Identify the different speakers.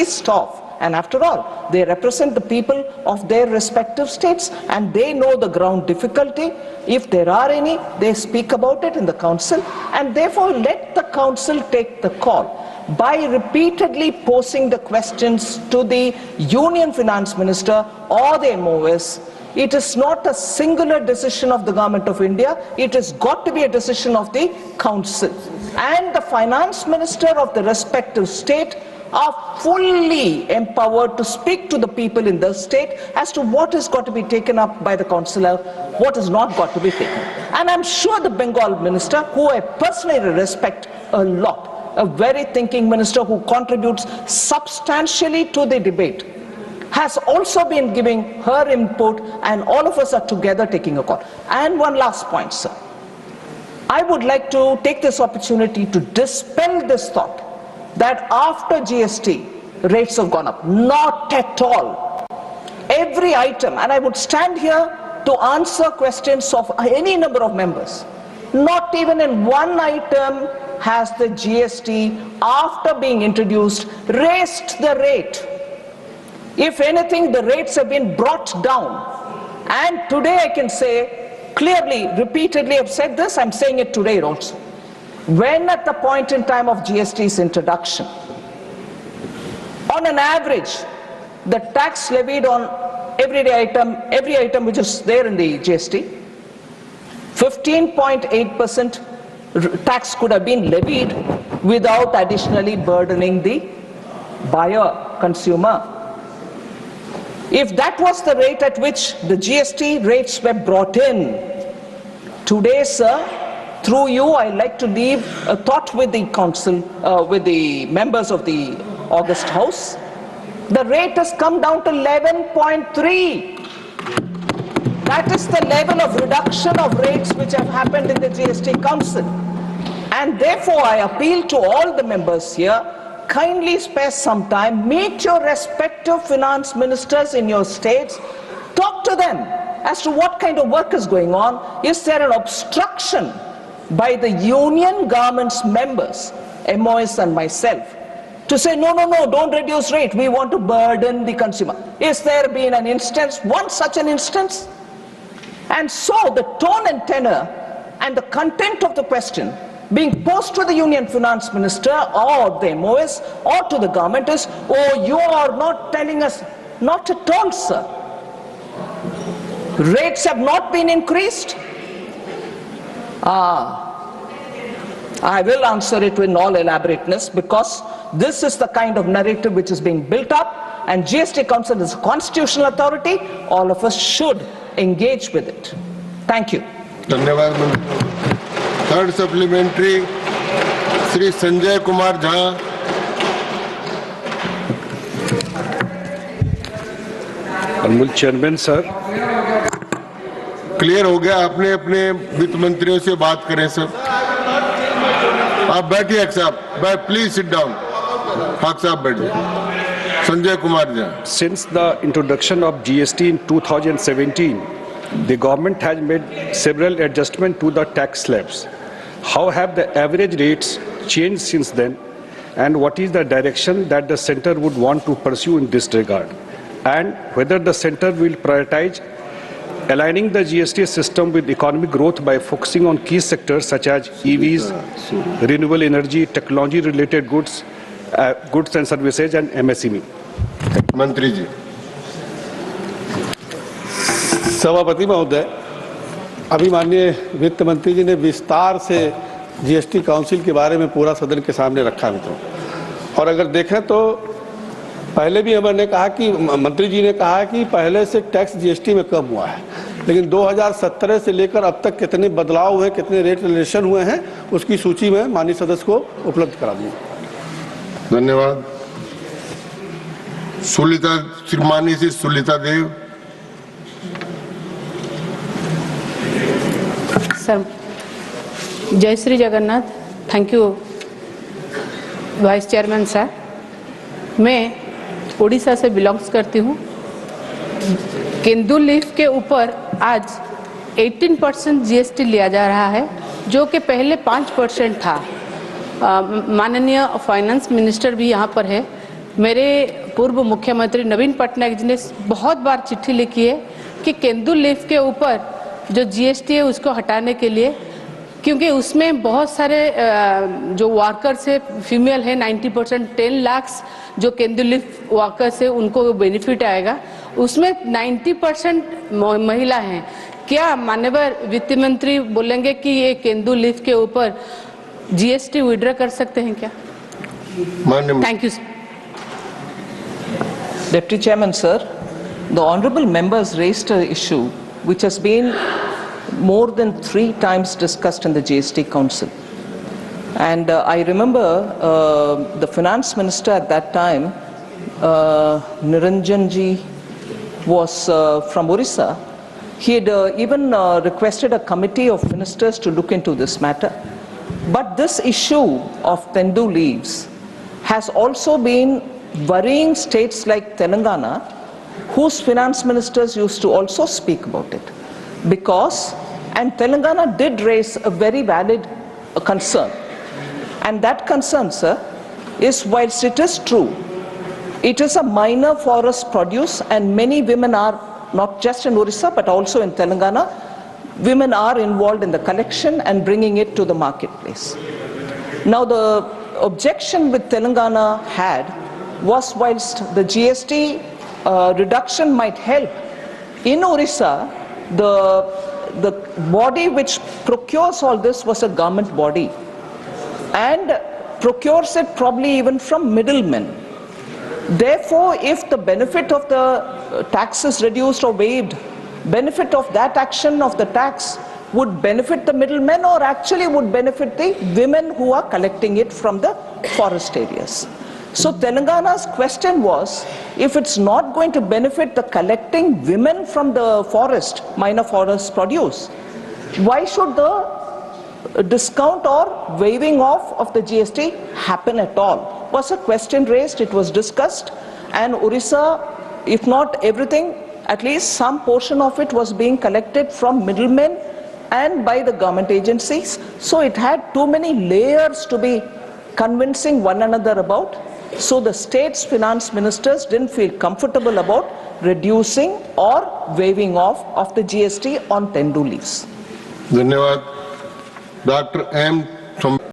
Speaker 1: least of, and after all, they represent the people of their respective states and they know the ground difficulty. If there are any, they speak about it in the council, and therefore let the council take the call. By repeatedly posing the questions to the Union Finance Minister or the MOS, it is not a singular decision of the Government of India, it has got to be a decision of the Council. And the Finance Minister of the respective state are fully empowered to speak to the people in the state as to what has got to be taken up by the councillor, what has not got to be taken. And I'm sure the Bengal Minister, who I personally respect a lot, a very thinking minister who contributes substantially to the debate, has also been giving her input, and all of us are together taking a call. And one last point, sir. I would like to take this opportunity to dispel this thought that after GST, rates have gone up. Not at all. Every item, and I would stand here to answer questions of any number of members, not even in one item has the GST, after being introduced, raised the rate. If anything, the rates have been brought down. And today I can say, clearly, repeatedly I've said this, I'm saying it today also. When at the point in time of GST's introduction, on an average, the tax levied on every item which is there in the GST, 15.8% tax could have been levied without additionally burdening the buyer, consumer. If that was the rate at which the GST rates were brought in, today, sir, through you, I like to leave a thought with the council, with the members of the August House. The rate has come down to 11.3. That is the level of reduction of rates which have happened in the GST Council. And therefore, I appeal to all the members here, kindly spare some time, meet your respective finance ministers in your states, talk to them as to what kind of work is going on. Is there an obstruction by the union government's members, MOS and myself, to say, no, don't reduce rate, we want to burden the consumer? Is there been an instance, one such an instance? And so the tone and tenor and the content of the question being posed to the Union Finance Minister or the MOS or to the government is, oh, you are not telling us. Not at all, sir. Rates have not been increased. I will answer it in all elaborateness, because this is the kind of narrative which is being built up, and GST Council is a constitutional authority. All of us should engage with it. Thank you.
Speaker 2: Third supplementary, Shri Sanjay Kumar Jha.
Speaker 3: Honorable Chairman, sir.
Speaker 2: Clear हो गया, आपने अपने वित्त मंत्रियों से बात करें sir. आप बैठिए साहब, प्लीज सिट डाउन. हाँ साहब बैठिए. Sanjay Kumar Jha.
Speaker 3: Since the introduction of GST in 2017, the government has made several adjustments to the tax slabs. How have the average rates changed since then, and what is the direction that the centre would want to pursue in this regard, and whether the centre will prioritize aligning the GST system with economic growth by focusing on key sectors such as EVs, renewable energy, technology-related goods and services, and MSME.
Speaker 2: मंत्री जी.
Speaker 4: सभापति महोदय, अभी माननीय वित्त मंत्री जी ने विस्तार से जीएसटी काउंसिल के बारे में पूरा सदन के सामने रखा मित्रों. और अगर देखें तो पहले भी हमने कहा कि मंत्री जी ने कहा कि पहले से टैक्स जीएसटी में कम हुआ है, लेकिन 2017 से लेकर अब तक कितने बदलाव हुए, कितने रेट रिलेशन हुए हैं, उसकी सूची में माननीय सदस्य को उपलब्ध करा दूंगा.
Speaker 2: धन्यवाद. सुलिता श्रीमानी से सुलिता देव.
Speaker 5: सर, जय Shri Jagannath. Thank you vice chairman sir. मैं उड़ीसा से बिलोंग्स करती हूँ. केंदू लीफ के ऊपर आज 18% जीएसटी लिया जा रहा है, जो कि पहले 5% था. माननीय फाइनेंस मिनिस्टर भी यहाँ पर है. मेरे पूर्व मुख्यमंत्री नवीन पटनायक जी ने बहुत बार चिट्ठी लिखी है कि केंदू लीफ के ऊपर जो जीएसटी है उसको हटाने के लिए, क्योंकि उसमें बहुत सारे जो वर्कर्स है फीमेल है 90%, 10 लाख जो केंदू लीफ वर्कर्स है उनको बेनिफिट आएगा, उसमें 90% महिला हैं। क्या माननीय वित्त मंत्री बोलेंगे कि ये केंदू लीफ के ऊपर जीएसटी विड्रॉ कर सकते हैं क्या? Thank you sir.
Speaker 1: Deputy Chairman, sir, the honourable members raised an issue which has been more than 3 times discussed in the GST Council. And I remember the finance minister at that time, Niranjanji, was from Orissa. He had even requested a committee of ministers to look into this matter. But this issue of Tendu leaves has also been worrying states like Telangana, whose finance ministers used to also speak about it. Because, and Telangana did raise a very valid concern. And that concern, sir, is whilst it is true, it is a minor forest produce and many women are, not just in Orissa but also in Telangana, women are involved in the collection and bringing it to the marketplace. Now the objection which Telangana had was whilst the GST reduction might help, in Orissa, the body which procures all this was a government body and procures it probably even from middlemen. Therefore, if the benefit of the tax is reduced or waived, benefit of that action of the tax would benefit the middlemen or actually would benefit the women who are collecting it from the forest areas. So Telangana's question was, if it's not going to benefit the collecting women from the forest, minor forest produce, why should the discount or waiving off of the GST happen at all? Was a question raised, it was discussed, and Orissa, if not everything, at least some portion of it was being collected from middlemen and by the government agencies. So it had too many layers to be convincing one another about. So the state's finance ministers didn't feel comfortable about reducing or waiving off of the GST on Tendu leaves.
Speaker 2: धन्यवाद। Doctor M.